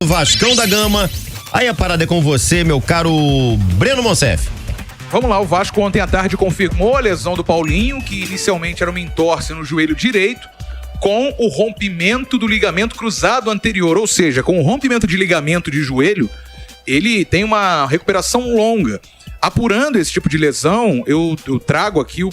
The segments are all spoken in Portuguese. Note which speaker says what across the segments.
Speaker 1: Vascão da Gama. Aí a parada é com você, meu caro Breno Monsef.
Speaker 2: Vamos lá, o Vasco ontem à tarde confirmou a lesão do Paulinho, que inicialmente era uma entorse no joelho direito, com o rompimento do ligamento cruzado anterior, ou seja, com o rompimento de ligamento de joelho, ele tem uma recuperação longa. Apurando esse tipo de lesão, eu trago aqui o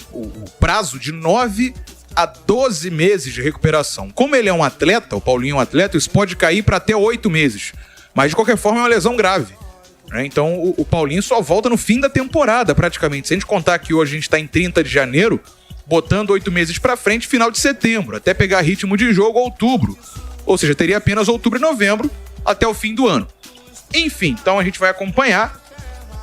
Speaker 2: prazo de 9 a 12 meses de recuperação. Como ele é um atleta, o Paulinho é um atleta, isso pode cair para até 8 meses. Mas, de qualquer forma, é uma lesão grave. Então, o Paulinho só volta no fim da temporada, praticamente. Se a gente contar que hoje a gente está em 30 de janeiro, botando 8 meses para frente, final de setembro, até pegar ritmo de jogo, outubro. Ou seja, teria apenas outubro e novembro até o fim do ano. Enfim, então a gente vai acompanhar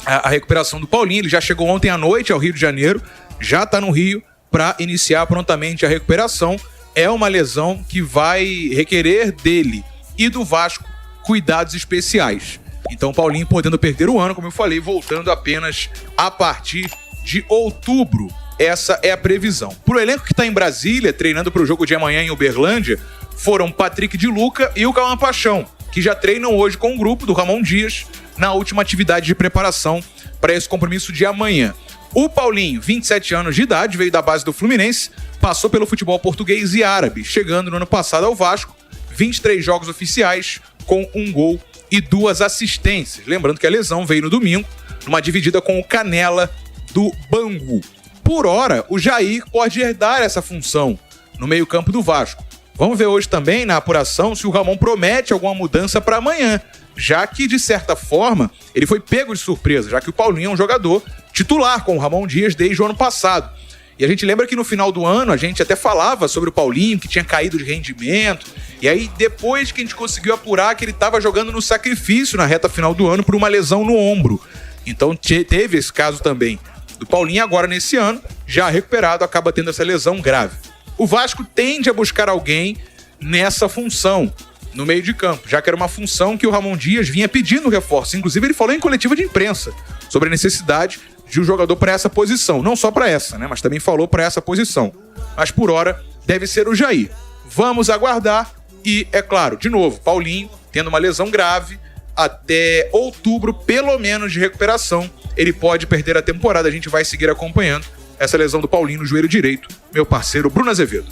Speaker 2: a recuperação do Paulinho. Ele já chegou ontem à noite ao Rio de Janeiro, já está no Rio para iniciar prontamente a recuperação. É uma lesão que vai requerer dele e do Vasco cuidados especiais. Então, o Paulinho podendo perder o ano, como eu falei, voltando apenas a partir de outubro. Essa é a previsão. Pro elenco que está em Brasília, treinando para o jogo de amanhã em Uberlândia, foram Patrick de Luca e o Cauã Paixão, que já treinam hoje com o grupo do Ramon Dias na última atividade de preparação para esse compromisso de amanhã. O Paulinho, 27 anos de idade, veio da base do Fluminense, passou pelo futebol português e árabe, chegando no ano passado ao Vasco, 23 jogos oficiais, com 1 gol e 2 assistências. Lembrando que a lesão veio no domingo, numa dividida com o Canela do Bangu. Por hora, o Jair pode herdar essa função no meio-campo do Vasco. Vamos ver hoje também, na apuração, se o Ramon promete alguma mudança para amanhã, já que, de certa forma, ele foi pego de surpresa, já que o Paulinho é um jogador titular com o Ramon Dias desde o ano passado. E a gente lembra que no final do ano a gente até falava sobre o Paulinho, que tinha caído de rendimento, e aí depois que a gente conseguiu apurar que ele estava jogando no sacrifício na reta final do ano por uma lesão no ombro. Então teve esse caso também do Paulinho. Agora nesse ano, já recuperado, acaba tendo essa lesão grave. O Vasco tende a buscar alguém nessa função, no meio de campo, já que era uma função que o Ramon Dias vinha pedindo reforço. Inclusive ele falou em coletiva de imprensa sobre a necessidade de um jogador para essa posição. Não só para essa, né? Mas também falou para essa posição. Mas por hora deve ser o Jair. Vamos aguardar e, é claro, de novo, Paulinho tendo uma lesão grave, até outubro, pelo menos, de recuperação. Ele pode perder a temporada. A gente vai seguir acompanhando essa lesão do Paulinho no joelho direito. Meu parceiro Bruno Azevedo.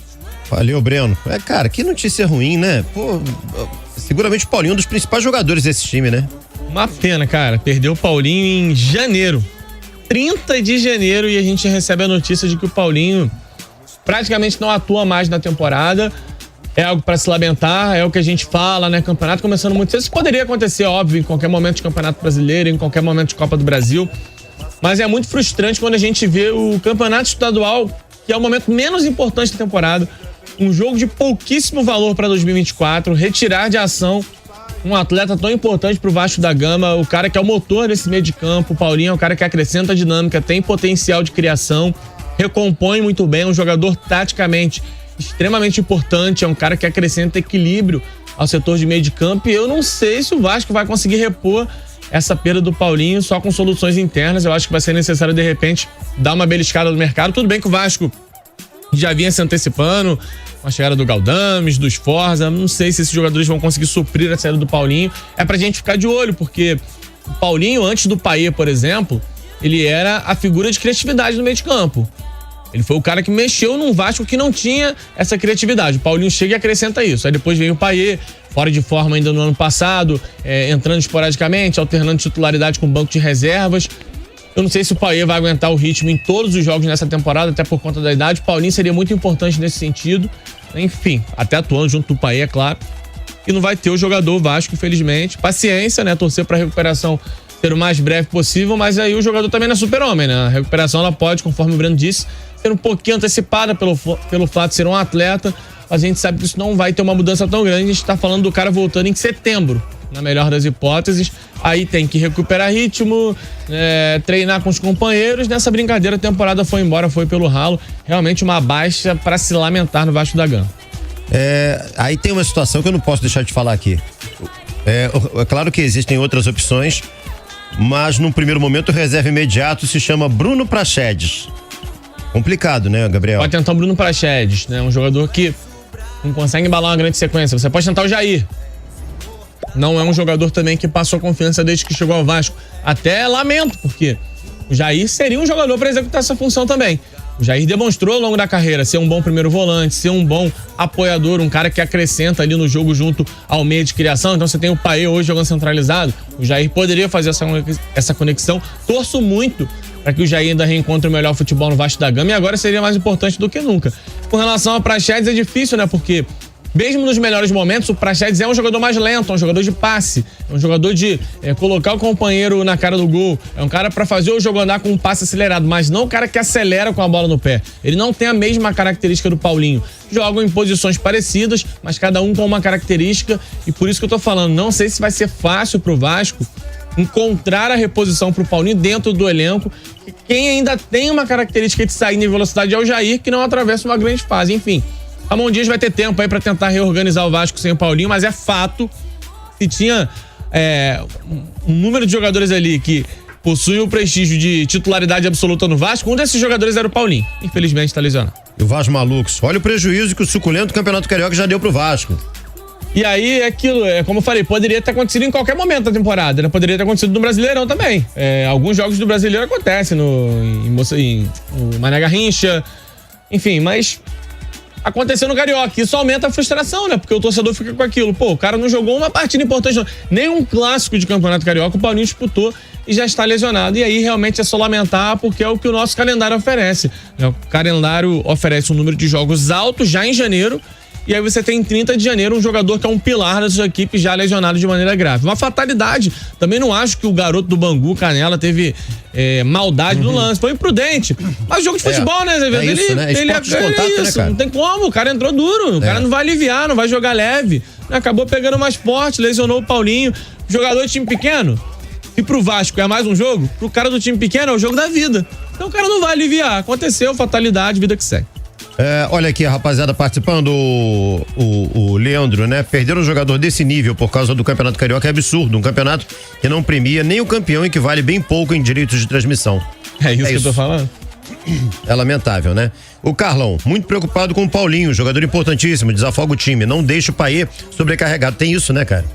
Speaker 1: Valeu, Breno. Cara, que notícia ruim, né? Pô, seguramente o Paulinho é um dos principais jogadores desse time, né?
Speaker 3: Uma pena, cara. Perdeu o Paulinho em janeiro. 30 de janeiro, e a gente recebe a notícia de que o Paulinho praticamente não atua mais na temporada. É algo para se lamentar, é o que a gente fala, né? Campeonato começando muito cedo. Isso poderia acontecer, óbvio, em qualquer momento de Campeonato Brasileiro, em qualquer momento de Copa do Brasil. Mas é muito frustrante quando a gente vê o Campeonato Estadual, que é o momento menos importante da temporada, um jogo de pouquíssimo valor para 2024, retirar de ação um atleta tão importante pro Vasco da Gama, o cara que é o motor desse meio de campo. O Paulinho é um cara que acrescenta dinâmica, tem potencial de criação, recompõe muito bem, é um jogador taticamente extremamente importante, é um cara que acrescenta equilíbrio ao setor de meio de campo, e eu não sei se o Vasco vai conseguir repor essa perda do Paulinho só com soluções internas. Eu acho que vai ser necessário, de repente, dar uma beliscada no mercado. Tudo bem que o Vasco já vinha se antecipando com a chegada do Galdames, do Sforza. Não sei se esses jogadores vão conseguir suprir a saída do Paulinho. É pra gente ficar de olho, porque o Paulinho, antes do Payet, por exemplo, ele era a figura de criatividade no meio de campo. Ele foi o cara que mexeu num Vasco que não tinha essa criatividade. O Paulinho chega e acrescenta isso. Aí depois vem o Payet, fora de forma ainda no ano passado, entrando esporadicamente, alternando titularidade com banco de reservas. Eu não sei se o Payet vai aguentar o ritmo em todos os jogos nessa temporada, até por conta da idade. O Paulinho seria muito importante nesse sentido. Enfim, até atuando junto do Payet, é claro. E não vai ter o jogador Vasco, infelizmente. Paciência, né? Torcer para a recuperação ser o mais breve possível, mas aí o jogador também não é super-homem, né? A recuperação, ela pode, conforme o Breno disse, ser um pouquinho antecipada pelo fato de ser um atleta. A gente sabe que isso não vai ter uma mudança tão grande. A gente tá falando do cara voltando em setembro, na melhor das hipóteses. Aí tem que recuperar ritmo, treinar com os companheiros. Nessa brincadeira, a temporada foi embora, foi pelo ralo. Realmente uma baixa para se lamentar no Vasco da Gama.
Speaker 1: Aí tem uma situação que eu não posso deixar de falar aqui. É claro que existem outras opções, mas num primeiro momento o reserva imediato se chama Bruno Praxedes. Complicado, né, Gabriel?
Speaker 3: Pode tentar o Bruno Praxedes, né? Um jogador que não consegue embalar uma grande sequência. Você pode tentar o Jair. Não é um jogador também que passou confiança desde que chegou ao Vasco. Até lamento, porque o Jair seria um jogador para executar essa função também. O Jair demonstrou ao longo da carreira ser um bom primeiro volante, ser um bom apoiador, um cara que acrescenta ali no jogo junto ao meio de criação. Então você tem o Paê hoje jogando centralizado. O Jair poderia fazer essa conexão. Torço muito para que o Jair ainda reencontre o melhor futebol no Vasco da Gama, e agora seria mais importante do que nunca. Com relação ao Praxedes é difícil, né? Porque mesmo nos melhores momentos, o Praxedes é um jogador mais lento, é um jogador de passe, é um jogador de colocar o companheiro na cara do gol, é um cara para fazer o jogo andar com um passe acelerado, mas não o cara que acelera com a bola no pé. Ele não tem a mesma característica do Paulinho. Jogam em posições parecidas, mas cada um com uma característica, e por isso que eu tô falando, não sei se vai ser fácil pro Vasco encontrar a reposição pro Paulinho dentro do elenco. Quem ainda tem uma característica de sair em velocidade é o Jair, que não atravessa uma grande fase. Enfim, Ramon Dias vai ter tempo aí pra tentar reorganizar o Vasco sem o Paulinho, mas é fato que tinha um número de jogadores ali que possuem o prestígio de titularidade absoluta no Vasco. Um desses jogadores era o Paulinho. Infelizmente tá lesionado.
Speaker 1: E o Vasco malucos. Olha o prejuízo que o suculento Campeonato Carioca já deu pro Vasco.
Speaker 3: E aí, aquilo, como eu falei, poderia ter acontecido em qualquer momento da temporada, né? Poderia ter acontecido no Brasileirão também. Alguns jogos do Brasileiro acontecem no Mané Garrincha, enfim, mas aconteceu no Carioca. Isso aumenta a frustração, né? Porque o torcedor fica com aquilo. Pô, o cara não jogou uma partida importante, não. Nem um clássico de Campeonato Carioca o Paulinho disputou e já está lesionado. E aí, realmente, é só lamentar, porque é o que o nosso calendário oferece. O calendário oferece um número de jogos alto já em janeiro, e aí você tem em 30 de janeiro um jogador que é um pilar da sua equipe já lesionado de maneira grave. Uma fatalidade. Também não acho que o garoto do Bangu, Canela, teve maldade no lance. Foi imprudente. Mas jogo de futebol, né, Zé?
Speaker 1: Esporte de contato, né, cara?
Speaker 3: Não tem como. O cara entrou duro. O cara não vai aliviar, não vai jogar leve. Acabou pegando mais forte, lesionou o Paulinho. Jogador de time pequeno. E pro Vasco é mais um jogo? Pro cara do time pequeno é o jogo da vida. Então o cara não vai aliviar. Aconteceu, fatalidade, vida que segue.
Speaker 1: Olha aqui a rapaziada participando, o Leandro, né? Perder um jogador desse nível por causa do Campeonato Carioca é absurdo. Um campeonato que não premia nem o campeão e que vale bem pouco em direitos de transmissão.
Speaker 3: É isso que eu tô falando.
Speaker 1: É lamentável, né? O Carlão, muito preocupado com o Paulinho, jogador importantíssimo, desafoga o time, não deixa o Paê sobrecarregado. Tem isso, né, cara?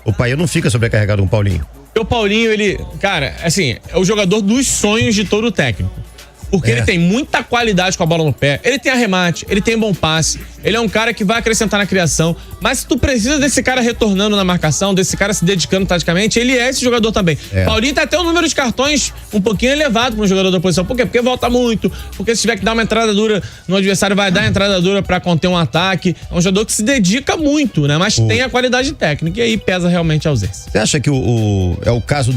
Speaker 1: O Paê não fica sobrecarregado com o Paulinho.
Speaker 3: O Paulinho, ele, cara, assim, é o jogador dos sonhos de todo técnico. Porque ele tem muita qualidade com a bola no pé, ele tem arremate, ele tem bom passe, ele é um cara que vai acrescentar na criação, mas se tu precisa desse cara retornando na marcação, desse cara se dedicando taticamente, ele é esse jogador também. Paulinho tem até um número de cartões um pouquinho elevado para um jogador da posição. Por quê? Porque volta muito, porque se tiver que dar uma entrada dura no adversário, vai dar entrada dura para conter um ataque. É um jogador que se dedica muito, né? Mas tem a qualidade técnica e aí pesa realmente a ausência.
Speaker 1: Você acha que é o caso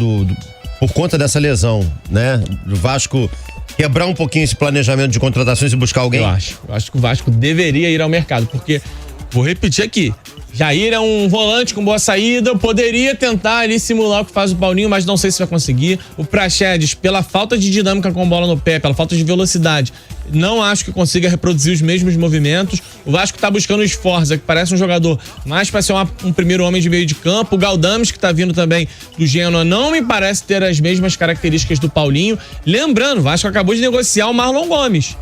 Speaker 1: por conta dessa lesão, né? Do Vasco quebrar um pouquinho esse planejamento de contratações e buscar alguém?
Speaker 3: Eu acho que o Vasco deveria ir ao mercado, porque, vou repetir aqui, Jair é um volante com boa saída, poderia tentar ali simular o que faz o Paulinho, mas não sei se vai conseguir. O Praxedes, pela falta de dinâmica com a bola no pé, pela falta de velocidade, não acho que consiga reproduzir os mesmos movimentos. O Vasco tá buscando o Sforza, que parece um jogador mais para ser um primeiro homem de meio de campo. O Galdames, que tá vindo também do Genoa, não me parece ter as mesmas características do Paulinho. Lembrando, o Vasco acabou de negociar o Marlon Gomes.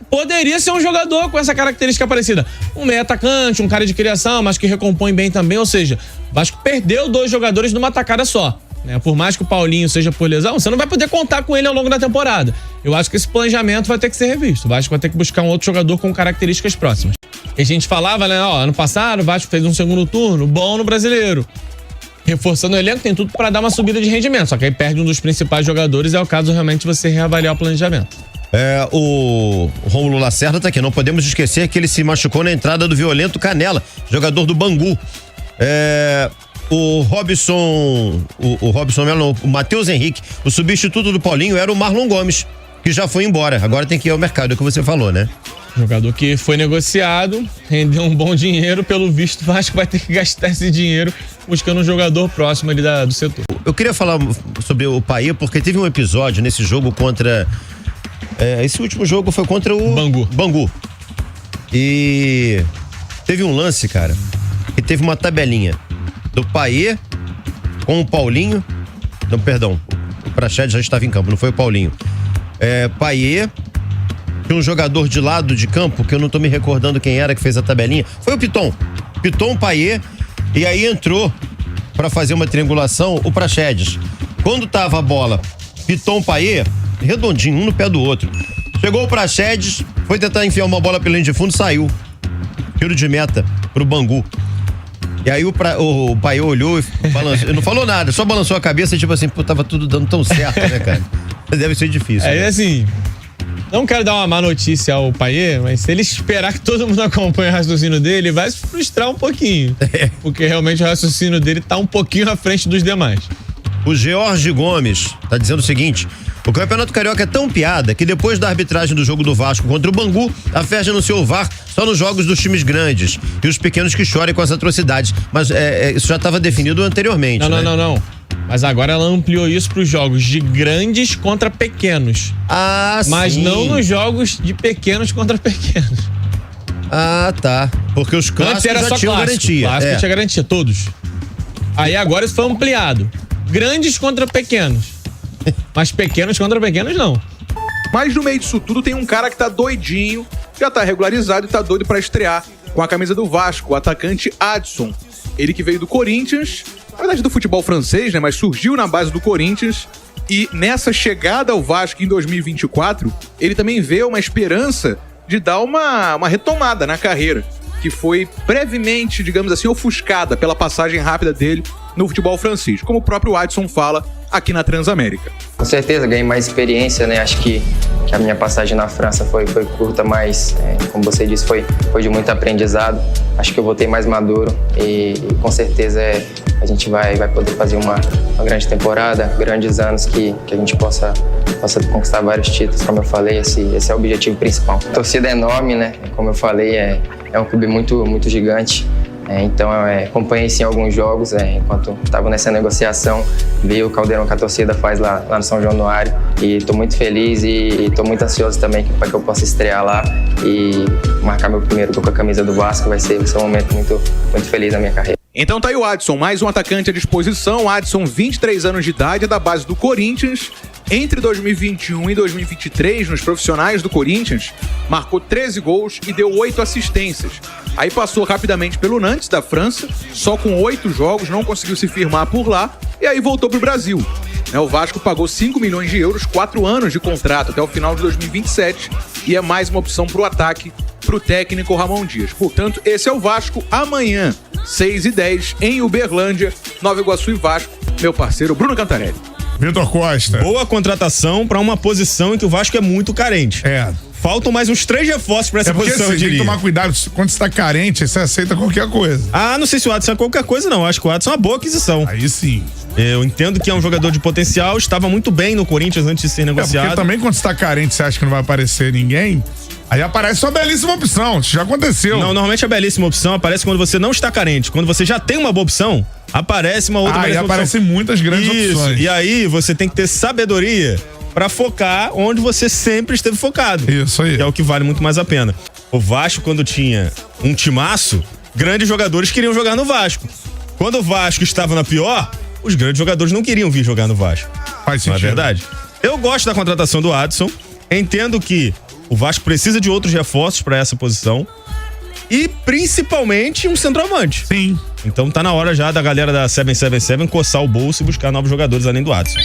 Speaker 3: Poderia ser um jogador com essa característica parecida. Um meio atacante, um cara de criação, mas que recompõe bem também. Ou seja, o Vasco perdeu 2 jogadores numa tacada só. Por mais que o Paulinho seja por lesão, você não vai poder contar com ele ao longo da temporada. Eu acho que esse planejamento vai ter que ser revisto. O Vasco vai ter que buscar um outro jogador com características próximas. E a gente falava, né? Ano passado o Vasco fez um segundo turno bom no Brasileiro. Reforçando o elenco, tem tudo para dar uma subida de rendimento. Só que aí perde um dos principais jogadores, é o caso realmente de você reavaliar o planejamento.
Speaker 1: O Rômulo Lacerda tá aqui. Não podemos esquecer que ele se machucou na entrada do violento Canela, jogador do Bangu. O Robson Melo, o Matheus Henrique, o substituto do Paulinho era o Marlon Gomes, que já foi embora. Agora tem que ir ao mercado, é o que você falou, né?
Speaker 3: Jogador que foi negociado, rendeu um bom dinheiro, pelo visto, o Vasco vai ter que gastar esse dinheiro buscando um jogador próximo ali do setor. Eu
Speaker 1: queria falar sobre o Paê, porque teve um episódio nesse jogo contra... esse último jogo foi contra o Bangu. E teve um lance, cara, que teve uma tabelinha do Paê com o Paulinho. Não, perdão, o Praxedes já estava em campo, não foi o Paulinho. Paê, tinha um jogador de lado de campo, que eu não tô me recordando quem era que fez a tabelinha. Foi o Piton, Paê, e aí entrou pra fazer uma triangulação o Praxedes. Quando tava a bola, pitou um Payet, redondinho, um no pé do outro. Chegou o Praxedes, foi tentar enfiar uma bola pela linha de fundo, saiu. Tiro de meta pro Bangu. E aí o Payet olhou e balançou, não falou nada, só balançou a cabeça, tipo assim, pô, tava tudo dando tão certo, né, cara? Deve ser difícil.
Speaker 3: É,
Speaker 1: né?
Speaker 3: Assim, não quero dar uma má notícia ao Payet, mas se ele esperar que todo mundo acompanhe o raciocínio dele, vai se frustrar um pouquinho. Porque realmente o raciocínio dele tá um pouquinho à frente dos demais.
Speaker 1: O George Gomes tá dizendo o seguinte: o Campeonato Carioca é tão piada que depois da arbitragem do jogo do Vasco contra o Bangu, a FERJ anunciou o VAR só nos jogos dos times grandes e os pequenos que chorem com as atrocidades. Mas isso já estava definido anteriormente.
Speaker 3: Não. Mas agora ela ampliou isso para os jogos de grandes contra pequenos.
Speaker 1: Ah,
Speaker 3: mas
Speaker 1: sim.
Speaker 3: não nos jogos de pequenos contra pequenos.
Speaker 1: Ah, tá. Porque os clássicos
Speaker 3: Antes era
Speaker 1: já
Speaker 3: só
Speaker 1: tinham
Speaker 3: clássico.
Speaker 1: garantia.
Speaker 3: Clássico tinha garantia, todos. Aí agora isso foi ampliado. Grandes contra pequenos. Mas pequenos contra pequenos, não.
Speaker 2: Mas no meio disso tudo tem um cara que tá doidinho, já tá regularizado e tá doido pra estrear com a camisa do Vasco, o atacante Adson. Ele que veio do Corinthians, na verdade do futebol francês, né? Mas surgiu na base do Corinthians. E nessa chegada ao Vasco em 2024, ele também vê uma esperança de dar uma retomada na carreira, que foi brevemente, digamos assim, ofuscada pela passagem rápida dele no futebol francês, como o próprio Adson fala aqui na Transamérica.
Speaker 4: Com certeza, ganhei mais experiência, né? Acho que a minha passagem na França foi curta, mas, como você disse, foi de muito aprendizado. Acho que eu voltei mais maduro e com certeza a gente vai poder fazer uma grande temporada, grandes anos que a gente possa conquistar vários títulos, como eu falei, esse é o objetivo principal. A torcida é enorme, né? Como eu falei, é um clube muito, muito gigante. Então acompanhei sim alguns jogos, enquanto estava nessa negociação, vi o Caldeirão que a torcida faz lá no São Januário e estou muito feliz e estou muito ansioso também para que eu possa estrear lá e marcar meu primeiro gol com a camisa do Vasco. Vai ser um momento muito, muito feliz na minha carreira.
Speaker 2: Então tá aí o Adson, mais um atacante à disposição. Adson, 23 anos de idade, é da base do Corinthians. Entre 2021 e 2023, nos profissionais do Corinthians, marcou 13 gols e deu 8 assistências. Aí passou rapidamente pelo Nantes, da França, só com 8 jogos, não conseguiu se firmar por lá, e aí voltou pro Brasil. O Vasco pagou 5 milhões de euros, 4 anos de contrato até o final de 2027, e é mais uma opção pro ataque, pro técnico Ramon Dias. Portanto, esse é o Vasco amanhã, 6h10, em Uberlândia, Nova Iguaçu e Vasco, meu parceiro Bruno Cantarelli.
Speaker 5: Vitor Costa.
Speaker 6: Boa contratação para uma posição em que o Vasco é muito carente. Faltam mais uns 3 reforços para essa posição, eu diria.
Speaker 5: Tem que tomar cuidado. Quando você tá carente, você aceita qualquer coisa.
Speaker 6: Não sei se o Adson é qualquer coisa, não. Acho que o Adson é uma boa aquisição.
Speaker 5: Aí sim.
Speaker 6: Eu entendo que é um jogador de potencial, estava muito bem no Corinthians antes de ser negociado.
Speaker 5: Porque também quando você tá carente, você acha que não vai aparecer ninguém, aí aparece uma belíssima opção. Isso já aconteceu.
Speaker 6: Não, normalmente a belíssima opção aparece quando você não está carente. Quando você já tem uma boa opção, aparece uma outra belíssima opção.
Speaker 5: Aí aparecem muitas grandes opções.
Speaker 6: E aí você tem que ter sabedoria pra focar onde você sempre esteve focado.
Speaker 5: Isso aí.
Speaker 6: Que é o que vale muito mais a pena. O Vasco, quando tinha um timaço, grandes jogadores queriam jogar no Vasco. Quando o Vasco estava na pior, os grandes jogadores não queriam vir jogar no Vasco.
Speaker 5: Faz sentido.
Speaker 6: Não é verdade? Eu gosto da contratação do Adson. Entendo que o Vasco precisa de outros reforços para essa posição. E principalmente um centroavante.
Speaker 5: Sim.
Speaker 6: Então tá na hora já da galera da 777 coçar o bolso e buscar novos jogadores além do Adson.